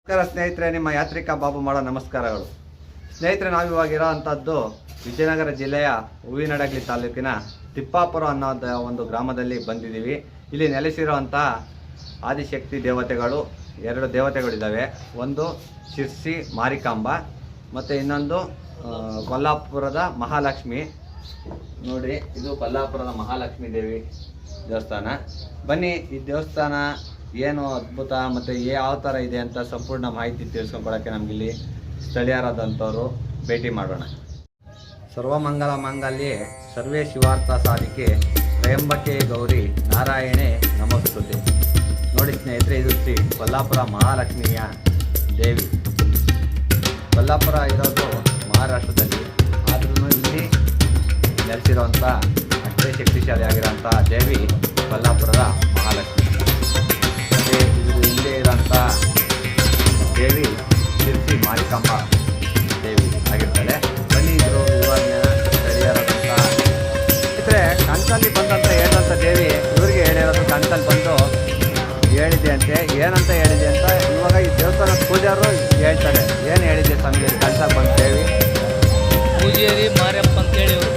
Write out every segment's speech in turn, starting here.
ನಮಸ್ಕಾರ ಸ್ನೇಹಿತರೆ, ನಿಮ್ಮ ಯಾತ್ರಿಕ ಬಾಬು ಮಾಡೋ ನಮಸ್ಕಾರಗಳು. ಸ್ನೇಹಿತರೆ, ನಾವಿವಾಗಿರೋ ಅಂಥದ್ದು ವಿಜಯನಗರ ಜಿಲ್ಲೆಯ ಹೂವಿನಡಗಲಿ ತಾಲೂಕಿನ ತಿಪ್ಪಾಪುರ ಅನ್ನೋ ಒಂದು ಗ್ರಾಮದಲ್ಲಿ ಬಂದಿದ್ದೀವಿ. ಇಲ್ಲಿ ನೆಲೆಸಿರುವಂಥ ಆದಿಶಕ್ತಿ ದೇವತೆಗಳು, ಎರಡು ದೇವತೆಗಳಿದ್ದಾವೆ. ಒಂದು ಶಿರ್ಸಿ ಮಾರಿಕಾಂಬ ಮತ್ತು ಇನ್ನೊಂದು ಕೊಲ್ಲಾಪುರದ ಮಹಾಲಕ್ಷ್ಮಿ. ನೋಡಿ, ಇದು ಕೊಲ್ಲಾಪುರದ ಮಹಾಲಕ್ಷ್ಮಿ ದೇವಿ ದೇವಸ್ಥಾನ. ಬನ್ನಿ, ಈ ದೇವಸ್ಥಾನ ಏನು ಅದ್ಭುತ ಮತ್ತು ಯಾವ ಥರ ಇದೆ ಅಂತ ಸಂಪೂರ್ಣ ಮಾಹಿತಿ ತಿಳಿಸ್ಕೊಳಕ್ಕೆ ನಮಗಿಲ್ಲಿ ಸ್ಥಳೀಯರಾದಂಥವರು ಭೇಟಿ ಮಾಡೋಣ. ಸರ್ವಮಂಗಲ ಮಾಂಗಲ್ಯೆ ಸರ್ವೇ ಶಿವಾರ್ಥ ಸಾಧಿಕೆ ತ್ರಯಂಬಕೆ ಗೌರಿ ನಾರಾಯಣೆ ನಮಸ್ತುತೆ. ನೋಡಿ ಸ್ನೇಹಿತರೆ, ಇದು ಶ್ರೀ ಕೊಲ್ಲಾಪುರ ಮಹಾಲಕ್ಷ್ಮಿಯ ದೇವಿ. ಕೊಲ್ಲಾಪುರ ಇರೋದು ಮಹಾರಾಷ್ಟ್ರದಲ್ಲಿ, ಆದ್ರೂ ಇಲ್ಲಿ ನೆಲೆಸಿರುವಂಥ ಅಷ್ಟೇ ಶಕ್ತಿಶಾಲಿ ಆಗಿರೋಂಥ ದೇವಿ ಕೊಲ್ಲಾಪುರದ ಮಹಾಲಕ್ಷ್ಮಿ. ಮತ್ತು ಇದು ಇಲ್ಲೇ ಇರೋಂಥ ದೇವಿ ಶಿರ್ಸಿ ಮಾರಿಕಾಂಬ ದೇವಿ ಆಗಿರ್ತಾಳೆ. ಬನ್ನಿ, ಇವರು ವಿವರಣೆ ಸ್ಥಳೀಯರಾದಂಥ ಇದ್ರೆ ಕನಸಲ್ಲಿ ಬಂದಂಥ ಹೇಳಿದಂಥ ದೇವಿ ಇವರಿಗೆ ಹೇಳಿರೋದು ಕನಸಲ್ಲಿ ಬಂದು ಹೇಳಿದೆ ಅಂತೆ. ಏನಂತ ಹೇಳಿದೆ ಅಂತ ಇವಾಗ ಈ ದೇವಸ್ಥಾನದ ಪೂಜಾರು ಹೇಳ್ತಾರೆ. ಏನು ಹೇಳಿದೆ ಸ್ವಾಮಿ ಕನಸಾಗಿ ಬಂದು ದೇವಿ? ಪೂಜಾರಿ ಮಾರಪ್ಪ ಅಂತೇಳಿ ಇವರು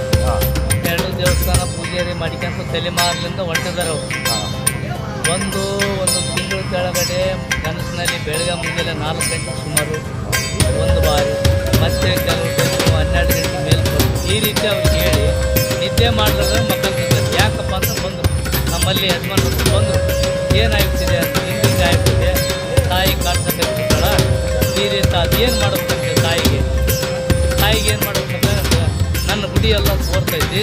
ಎರಡು ದೇವಸ್ಥಾನ ಪೂಜಾರಿ ಮಾಡಿಕೊಂತ ತಲೆಮಾರಲಿಂದ ಹೊಂಟಿದ್ದಾರೆ. ಒಂದು ತಿಂಗಳ ಕೆಳಗಡೆ ಕನಸಿನಲ್ಲಿ ಬೆಳಗ್ಗೆ ಮುಂಜಾನೆ 4 ಗಂಟೆ ಸುಮಾರು ಒಂದು ಬಾರಿ, ಮತ್ತೆ ಕೆಲವು 12 ಗಂಟೆ ಮೇಲೆ ಬಂದು ಈ ರೀತಿ ಅವ್ರಿಗೆ ಹೇಳಿ ನಿದ್ದೆ ಮಾಡಿದ್ರೆ ಮಕ್ಕಳು ಯಾಕಪ್ಪ ಅಂತ ಬಂದರು. ನಮ್ಮಲ್ಲಿ ಯಜಮಾನ ಬಂದರು, ಏನಾಗ್ತಿದೆ ಅಂತ. ಹಿಂಗೆ ಆಗ್ತಿದೆ, ತಾಯಿ ಕಾಡ್ಸಕ್ಕಿರ್ತಾಳ ಈ ರೀತಿ. ಅದೇನು ಮಾಡಬೇಕಂತೆ ತಾಯಿಗೆ ಏನು ಮಾಡಬೇಕಂತ, ನನ್ನ ಗುಡಿ ಎಲ್ಲ ತೋರ್ತೈತಿ,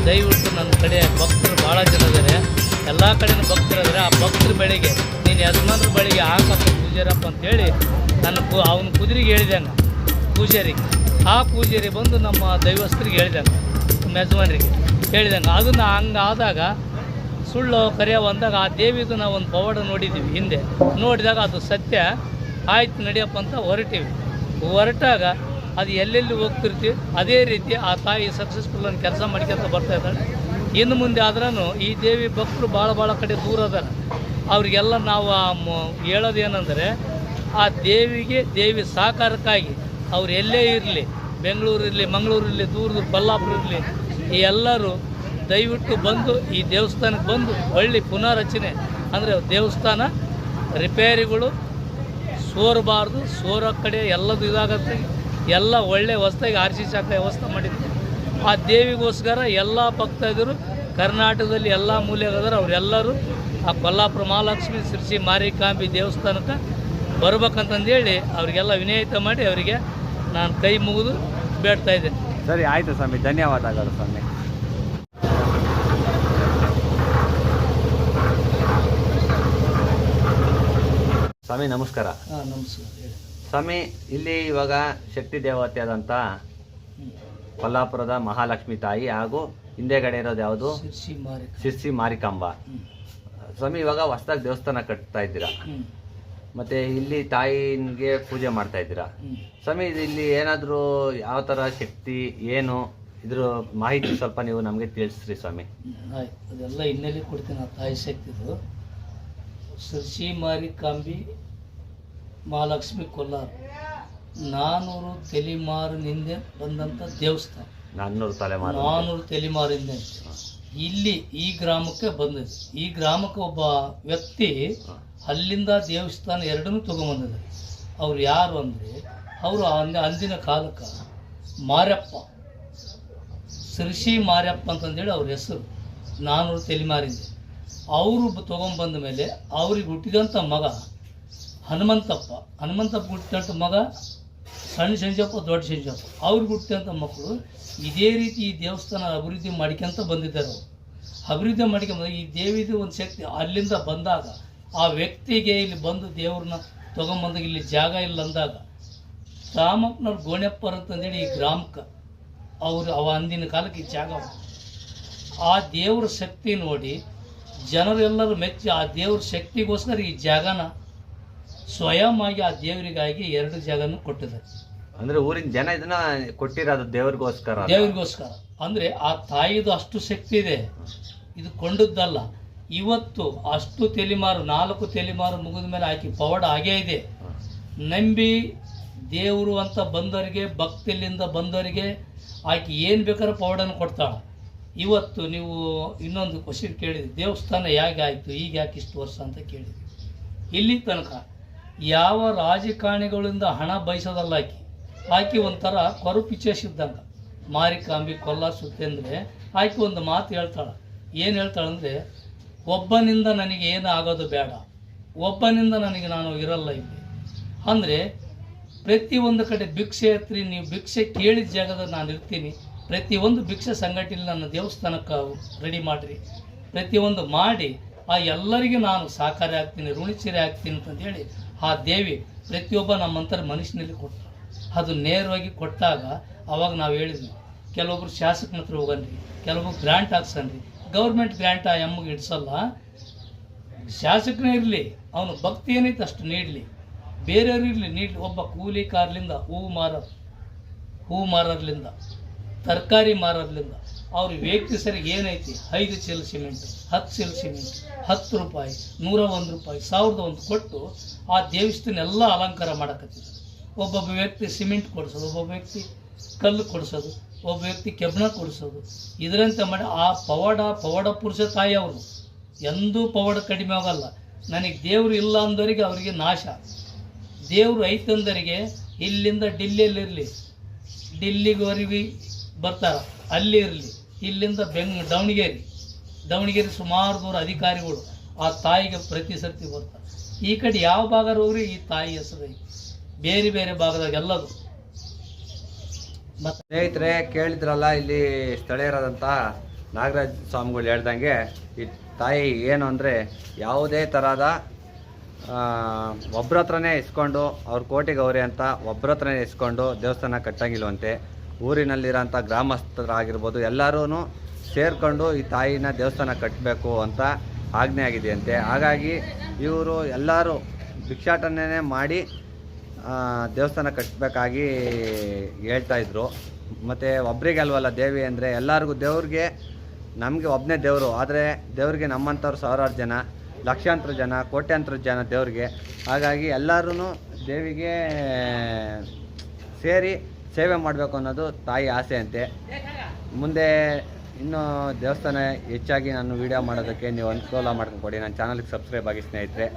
ದಯವಿಟ್ಟು ನನ್ನ ಕಡೆ ಭಕ್ತರು ಭಾಳ ಜನ ಇದ್ದಾರೆ, ಎಲ್ಲ ಕಡೆನೂ ಭಕ್ತರಿದ್ದಾರೆ. ಆ ಭಕ್ತರ ಬೆಳೆಗೆ ನೀನು ಯಜಮಾನ್ರ ಬಳಿಗೆ ಹಾಕಪ್ಪ ಪೂಜಾರಪ್ಪ ಅಂತೇಳಿ ಅವನ ಕುದುರೆಗೆ ಹೇಳಿದಂಗೆ ಪೂಜಾರಿಗೆ. ಆ ಪೂಜಾರಿ ಬಂದು ನಮ್ಮ ದೈವಸ್ಥರಿಗೆ ಹೇಳಿದಂಗೆ, ನಮ್ಮ ಯಜಮಾನ್ರಿಗೆ ಹೇಳಿದಂಗೆ. ಅದನ್ನು ಹಂಗೆ ಆದಾಗ ಸುಳ್ಳು ಕರೆಯ ಬಂದಾಗ ಆ ದೇವಿದು ನಾವು ಒಂದು ಪವಾಡ ನೋಡಿದ್ದೀವಿ ಹಿಂದೆ. ನೋಡಿದಾಗ ಅದು ಸತ್ಯ ಆಯ್ತು ನಡಿಯಪ್ಪ ಅಂತ ಹೊರಟಾಗ ಅದು ಎಲ್ಲೆಲ್ಲಿ ಹೋಗ್ತಿರ್ತೀವಿ ಅದೇ ರೀತಿ ಆ ತಾಯಿ ಸಕ್ಸಸ್ಫುಲ್ ಅನ್ನು ಕೆಲಸ ಮಾಡ್ಕೊಂತ ಬರ್ತಾ ಇದ್ದಾಳೆ. ಇನ್ನು ಮುಂದೆ ಆದ್ರೂ ಈ ದೇವಿ ಭಕ್ತರು ಭಾಳ ಕಡೆ ದೂರ ಅದಾರ. ಅವರಿಗೆಲ್ಲ ನಾವು ಹೇಳೋದೇನೆಂದರೆ, ಆ ದೇವಿ ಸಾಕಾರಕ್ಕಾಗಿ ಅವ್ರು ಎಲ್ಲೇ ಇರಲಿ, ಬೆಂಗಳೂರಿರಲಿ, ಮಂಗಳೂರಿರಲಿ, ದೂರ ಕೊಲ್ಲಾಪುರ ಇರಲಿ, ಈ ಎಲ್ಲರೂ ದಯವಿಟ್ಟು ಬಂದು ಈ ದೇವಸ್ಥಾನಕ್ಕೆ ಬಂದು ಒಳ್ಳೆ ಪುನರ್ರಚನೆ ಅಂದರೆ ದೇವಸ್ಥಾನ ರಿಪೇರಿಗಳು ಸೋರಬಾರ್ದು, ಸೋರೋ ಕಡೆ ಎಲ್ಲದು ಇದಾಗತ್ತೆ. ಎಲ್ಲ ಒಳ್ಳೆ ಹೊಸದಾಗಿ ಆರ್ಸಿ ಶಾಖ ವ್ಯವಸ್ಥೆ ಮಾಡಿದ್ವಿ. ಆ ದೇವಿಗೋಸ್ಕರ ಎಲ್ಲ ಭಕ್ತರು ಕರ್ನಾಟಕದಲ್ಲಿ ಎಲ್ಲ ಮೂಲೆಗಾದ್ರೆ ಅವರೆಲ್ಲರೂ ಆ ಕೊಲ್ಲಾಪುರ ಮಹಾಲಕ್ಷ್ಮಿ ಶಿರ್ಸಿ ಮಾರಿಕಾಂಬಿ ದೇವಸ್ಥಾನಕ್ಕೆ ಬರ್ಬೇಕಂತಂದೇಳಿ ಅವರಿಗೆಲ್ಲ ವಿನಯಿತ ಮಾಡಿ ಅವರಿಗೆ ನಾನು ಕೈ ಮುಗಿದು ಬೇಡ್ತಾ ಇದ್ದೇನೆ. ಸರಿ, ಆಯಿತು ಸ್ವಾಮಿ, ಧನ್ಯವಾದಗಳು ಸ್ವಾಮಿ. ಸ್ವಾಮಿ ನಮಸ್ಕಾರ. ನಮಸ್ಕಾರ. ಸ್ವಾಮಿ, ಇಲ್ಲಿ ಇವಾಗ ಶಕ್ತಿ ದೇವತೆಯಾದಂಥ ಕೊಲ್ಲಾಪುರದ ಮಹಾಲಕ್ಷ್ಮಿ ತಾಯಿ ಹಾಗೂ ಹಿಂದೆಗಡೆ ಇರೋದು ಯಾವುದು? ಶಿರ್ಸಿ ಮಾರಿಕಾಂಬ. ಸ್ವಾಮಿ, ಇವಾಗ ಹೊಸದಾಗಿ ದೇವಸ್ಥಾನ ಕಟ್ತಾ ಇದ್ದೀರಾ, ಮತ್ತೆ ಇಲ್ಲಿ ತಾಯಿಗೆ ಪೂಜೆ ಮಾಡ್ತಾ ಇದ್ದೀರಾ. ಸ್ವಾಮಿ, ಇಲ್ಲಿ ಏನಾದರೂ ಯಾವ ಥರ ಶಕ್ತಿ ಏನು ಇದ್ರ ಮಾಹಿತಿ ಸ್ವಲ್ಪ ನೀವು ನಮಗೆ ತಿಳಿಸ್ರಿ ಸ್ವಾಮಿ. ಆಯ್ತು, ಅದೆಲ್ಲ ಹಿನ್ನೆಲೆ ಕೊಡ್ತೀನಿ. ಆ ತಾಯಿ ಶಕ್ತಿದು ಶಿರ್ಸಿ ಮಾರಿಕಾಂಬಿ ಮಹಾಲಕ್ಷ್ಮಿ ಕೊಲ್ಲಾರ 400 ತಲೆಮಾರಿನಿಂದ ಬಂದಂಥ ದೇವಸ್ಥಾನ. 400 ತಲೆಮಾರಿಂದ ಇಲ್ಲಿ ಈ ಗ್ರಾಮಕ್ಕೆ ಬಂದಿದೆ. ಈ ಗ್ರಾಮಕ್ಕೆ ಒಬ್ಬ ವ್ಯಕ್ತಿ ಅಲ್ಲಿಂದ ದೇವಸ್ಥಾನ ಎರಡನ್ನೂ ತೊಗೊಂಬಂದಿದ್ದಾರೆ. ಅವ್ರು ಯಾರು ಅಂದರೆ, ಅವರು ಅಂದಿನ ಕಾಲಕ್ಕೆ ಮಾರಪ್ಪ, ಶಿರ್ಸಿ ಮಾರಪ್ಪ ಅಂತಂದೇಳಿ ಅವ್ರ ಹೆಸರು. 400 ತಲೆಮಾರಿಂದ ಅವರು ತೊಗೊಂಬಂದ ಮೇಲೆ ಅವ್ರಿಗೆ ಹುಟ್ಟಿದಂಥ ಮಗ ಹನುಮಂತಪ್ಪ ಹುಟ್ಟಿದಂಥ ಮಗ ಸಣ್ಣ ಸಂಜಪ್ಪ, ದೊಡ್ಡ ಸಂಜಪ್ಪ. ಅವ್ರಿಗೆ ಹುಟ್ಟಿದಂಥ ಮಕ್ಕಳು ಇದೇ ರೀತಿ ಈ ದೇವಸ್ಥಾನ ಅಭಿವೃದ್ಧಿ ಮಾಡ್ಕೊಂತ ಬಂದಿದ್ದಾರೆ. ಅಭಿವೃದ್ಧಿ ಮಾಡ್ಕೊಂಬಂದಾಗ ಈ ದೇವಿದು ಒಂದು ಶಕ್ತಿ ಅಲ್ಲಿಂದ ಬಂದಾಗ ಆ ವ್ಯಕ್ತಿಗೆ ಇಲ್ಲಿ ಬಂದು ದೇವ್ರನ್ನ ತೊಗೊಂಬಂದಾಗ ಇಲ್ಲಿ ಜಾಗ ಇಲ್ಲ ಅಂದಾಗ ರಾಮಪ್ಪನವ್ರು ಗೋಣೆಪ್ಪರ್ ಅಂತಂದೇಳಿ ಈ ಗ್ರಾಮಕ್ಕೆ ಅವ ಅಂದಿನ ಕಾಲಕ್ಕೆ ಈ ಜಾಗ, ಆ ದೇವ್ರ ಶಕ್ತಿ ನೋಡಿ ಜನರೆಲ್ಲರೂ ಮೆಚ್ಚಿ ಆ ದೇವ್ರ ಶಕ್ತಿಗೋಸ್ಕರ ಈ ಜಾಗನ ಸ್ವಯಂ ಆಗಿ ಆ ದೇವರಿಗಾಗಿ 2 ಜಾಗನೂ ಕೊಟ್ಟಿದ್ದಾರೆ. ಅಂದ್ರೆ ಊರಿನ ಜನ ಇದನ್ನ ಕೊಟ್ಟಿರೋದು ದೇವ್ರಿಗೋಸ್ಕರ ಅಂದ್ರೆ ಆ ತಾಯಿದು ಅಷ್ಟು ಶಕ್ತಿ ಇದೆ, ಇದು ಕೊಂಡದ್ದಲ್ಲ. ಇವತ್ತು ಅಷ್ಟು ತಲೆಮಾರು 4 ತಲೆಮಾರು ಮುಗಿದ ಮೇಲೆ ಆಕಿ ಪವಾಡ ಆಗೇ ಇದೆ. ನಂಬಿ ದೇವರು ಅಂತ ಬಂದವರಿಗೆ, ಭಕ್ತಿಲಿಂದ ಬಂದವರಿಗೆ ಆಕೆ ಏನು ಬೇಕಾದ್ರೆ ಪೌಡನ್ನು ಕೊಡ್ತಾಳೆ. ಇವತ್ತು ನೀವು ಇನ್ನೊಂದು ಕ್ವಶನ್ ಕೇಳಿದ್ರಿ, ದೇವಸ್ಥಾನ ಹೇಗೆ ಆಯಿತು, ಈಗ ಯಾಕೆ ಇಷ್ಟು ವರ್ಷ ಅಂತ ಕೇಳಿದ್ರಿ. ಇಲ್ಲಿ ತನಕ ಯಾವ ರಾಜಕಾರಣಿಗಳಿಂದ ಹಣ ಬಯಸೋದಲ್ಲ ಆಕೆ ಒಂಥರ ಕರುಪಿಚೇಸ್ ಇದ್ದಂಗೆ. ಮಾರಿಕಾಂಬಿ ಕೊಲ್ಲ ಸುತ್ತೆ ಅಂದರೆ ಆಕೆ ಒಂದು ಮಾತು ಹೇಳ್ತಾಳೆ. ಏನು ಹೇಳ್ತಾಳಂದರೆ, ಒಬ್ಬನಿಂದ ನನಗೆ ಏನು ಆಗೋದು ಬೇಡ, ಒಬ್ಬನಿಂದ ನಾನು ಇರಲ್ಲ ಇಲ್ಲಿ. ಅಂದರೆ ಪ್ರತಿಯೊಂದು ಕಡೆ ಭಿಕ್ಷೆ ಹತ್ರಿ, ನೀವು ಭಿಕ್ಷೆ ಕೇಳಿದ ಜಾಗದಲ್ಲಿ ನಾನು ಇರ್ತೀನಿ. ಪ್ರತಿಯೊಂದು ಭಿಕ್ಷೆ ಸಂಘಟನೆ ನನ್ನ ದೇವಸ್ಥಾನಕ್ಕೆ ರೆಡಿ ಮಾಡಿರಿ, ಪ್ರತಿಯೊಂದು ಮಾಡಿ ಆ ಎಲ್ಲರಿಗೆ ನಾನು ಸಹಕಾರಿ ಆಗ್ತೀನಿ, ಋಣಿಚಿರಿ ಆಗ್ತೀನಿ ಅಂತಂದೇಳಿ ಆ ದೇವಿ ಪ್ರತಿಯೊಬ್ಬ ನಮ್ಮಂತರ ಮನುಷ್ಯನಲ್ಲಿ ಕೊಡ್ತಾಳೆ. ಅದು ನೇರವಾಗಿ ಕೊಟ್ಟಾಗ ಅವಾಗ ನಾವು ಹೇಳಿದ್ವಿ, ಕೆಲವೊಬ್ರು ಶಾಸಕನ ಹತ್ರ ಹೋಗನ್ರಿ, ಕೆಲವೊಬ್ರು ಗ್ರ್ಯಾಂಟ್ ಹಾಕ್ಸನ್ರಿ. ಗೌರ್ಮೆಂಟ್ ಗ್ರ್ಯಾಂಟ್ ಆ ಎಮ್ಮಗೆ ಇಡ್ಸಲ್ಲ. ಶಾಸಕನೇ ಇರಲಿ, ಅವನು ಭಕ್ತಿ ಏನೈತೆ ಅಷ್ಟು ನೀಡಲಿ, ಬೇರೆಯವ್ರು ಇರಲಿ ನೀಡಲಿ. ಒಬ್ಬ ಕೂಲಿ ಕಾರ್ಲಿಂದ, ಹೂ ಮಾರರ್ಲಿಂದ, ತರಕಾರಿ ಮಾರೋದ್ರಿಂದ ಅವ್ರ ವ್ಯಕ್ತಿ ಸರಿಗೆ ಏನೈತಿ, 5 ಚೀಲ ಸಿಮೆಂಟ್, 10 ಚೀಲ ಸಿಮೆಂಟ್, 10 ರೂಪಾಯಿ, 101 ರೂಪಾಯಿ, 1001 ಕೊಟ್ಟು ಆ ದೇವಸ್ಥಾನ ಎಲ್ಲ ಅಲಂಕಾರ ಮಾಡಕತ್ತಿದ್ದಾರೆ. ಒಬ್ಬೊಬ್ಬ ವ್ಯಕ್ತಿ ಸಿಮೆಂಟ್ ಕೊಡಿಸೋದು, ಒಬ್ಬೊಬ್ಬ ವ್ಯಕ್ತಿ ಕಲ್ಲು ಕೊಡಿಸೋದು, ಒಬ್ಬ ವ್ಯಕ್ತಿ ಕೆಬ್ಬಣ ಕೊಡಿಸೋದು. ಇದರಂತೆ ಮಾಡಿ ಆ ಪವಾಡ ಪುರುಷ ತಾಯಿ ಅವರು ಎಂದೂ ಪವಾಡ ಕಡಿಮೆ ಆಗಲ್ಲ. ನನಗೆ ದೇವರು ಇಲ್ಲ ಅಂದವರಿಗೆ ಅವರಿಗೆ ನಾಶ, ದೇವರು ಐತಂದರಿಗೆ ಇಲ್ಲಿಂದ ಡಿಲ್ಲಿಯಲ್ಲಿರಲಿ, ಡಿಲ್ಲಿವರೆಗೆ ಬರ್ತಾರೆ, ಅಲ್ಲಿ ಇರಲಿ, ಇಲ್ಲಿಂದ ದಾವಣಗೆರೆ ಸುಮಾರು ದೂರ ಅಧಿಕಾರಿಗಳು ಆ ತಾಯಿಗೆ ಪ್ರತಿ ಸರ್ತಿ ಬರ್ತಾರೆ. ಈ ಕಡೆ ಯಾವ ಭಾಗ ಹೋಗ್ರಿ ಈ ತಾಯಿ ಹೆಸರು ಐತಿ, ಬೇರೆ ಬೇರೆ ಭಾಗದಾಗ ಎಲ್ಲದು. ಮತ್ತು ಸ್ನೇಹಿತರೆ ಕೇಳಿದ್ರಲ್ಲ, ಇಲ್ಲಿ ಸ್ಥಳೀಯರಾದಂಥ ನಾಗರಾಜ್ ಸ್ವಾಮಿಗಳು ಹೇಳ್ದಂಗೆ ಈ ತಾಯಿ ಏನು ಅಂದರೆ ಯಾವುದೇ ಥರದ ಒಬ್ಬರ ಹತ್ರನೇ ಇಸ್ಕೊಂಡು, ಅವ್ರ ಕೋಟಿ ಗೌರಿ ಅಂತ ಒಬ್ಬರ ಹತ್ರನೇ ಇಸ್ಕೊಂಡು ದೇವಸ್ಥಾನ ಕಟ್ಟಂಗಿಲ್ವಂತೆ. ಊರಿನಲ್ಲಿರೋಂಥ ಗ್ರಾಮಸ್ಥರಾಗಿರ್ಬೋದು ಎಲ್ಲರೂ ಸೇರಿಕೊಂಡು ಈ ತಾಯಿನ ದೇವಸ್ಥಾನ ಕಟ್ಟಬೇಕು ಅಂತ ಆಜ್ಞೆ ಆಗಿದೆಯಂತೆ. ಹಾಗಾಗಿ ಇವರು ಎಲ್ಲರೂ ಭಿಕ್ಷಾಟನೆ ಮಾಡಿ ದೇವಸ್ಥಾನ ಕಟ್ಟಬೇಕಾಗಿ ಹೇಳ್ತಾಯಿದ್ರು. ಮತ್ತು ಒಬ್ಬರಿಗೆ ಅಲ್ವಲ್ಲ ದೇವಿ ಅಂದರೆ, ಎಲ್ಲರಿಗೂ ದೇವ್ರಿಗೆ, ನಮಗೆ ಒಬ್ಬನೇ ದೇವರು, ಆದರೆ ದೇವ್ರಿಗೆ ನಮ್ಮಂಥವ್ರು ಸಾವಿರಾರು ಜನ, ಲಕ್ಷಾಂತರ ಜನ, ಕೋಟ್ಯಾಂತರ ಜನ ದೇವ್ರಿಗೆ. ಹಾಗಾಗಿ ಎಲ್ಲರೂ ದೇವಿಗೆ ಸೇರಿ ಸೇವೆ ಮಾಡಬೇಕು ಅನ್ನೋದು ತಾಯಿ ಆಸೆ ಅಂತೆ. ಮುಂದೆ ಇನ್ನೂ ದೇವಸ್ಥಾನ ಹೆಚ್ಚಾಗಿ ನಾನು ವೀಡಿಯೋ ಮಾಡೋದಕ್ಕೆ ನೀವು ಅನುಕೂಲ ಮಾಡ್ಕೊಂಡು ಕೊಡಿ. ನನ್ನ ಚಾನಲ್ಗೆ ಸಬ್ಸ್ಕ್ರೈಬ್ ಆಗಿ ಸ್ನೇಹಿತರೆ.